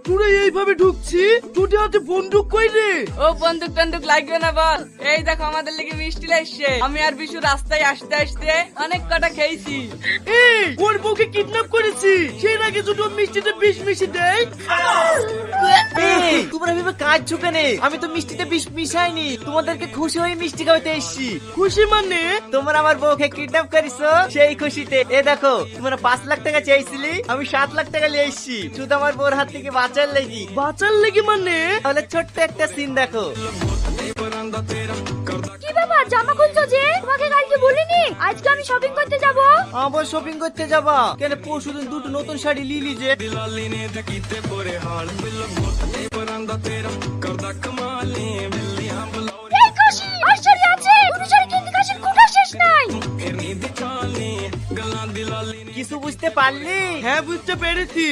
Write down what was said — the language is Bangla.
তোরা এইভাবে ঢুকছি, তোদের হাতে বন্দুক কই রে? ও বন্দুক টন্দুক লাগবে না বল। এই দেখো আমাদের লেগে মিষ্টি লাগছে। আমি আর বিশু রাস্তায় আসতে আসতে অনেক কটা খেয়েছি। এই ওর বউকে কিডন্যাপ করেছি, সেই আগে দুটো মিষ্টিতে বিষ মিশিয়ে দেয়। এই, তোমরা ভেবে কাজ ঝুঁকে নে, আমি তো মিষ্টিতে বিষ মিশাইনি, তোমাদেরকে খুশি হয়ে মিষ্টি খাওয়াতে এসেছি। খুশি মানে? তোমরা আমার বউকে কিডন্যাপ করেছো, সেই খুশিতে। এ দেখো, তোমরা 5 লাখ টাকা চাইছিলি, আমি 7 লাখ টাকা নিয়ে এসেছি, শুধু আমার বউর হাত থেকে বাঁচার লেগি। বাঁচার লেগে মানে? তাহলে ছোট্ট একটা সিন দেখো। কি ব্যাপার, জামা খুলছো যে? তোমাকে কালকে বলিনি আজকে আমি শপিং করতে যাব? আবার শপিং করতে যাবা কেন? পরশুদিন দুটো নতুন শাড়ি লিলি যে। এই খুশি, আর শাড়ি আছে, দুটো শাড়ি কিনতে কাশের কোটা শেষ নাই। কিছু বুঝতে পারলি? হ্যাঁ বুঝতে পেরেছি।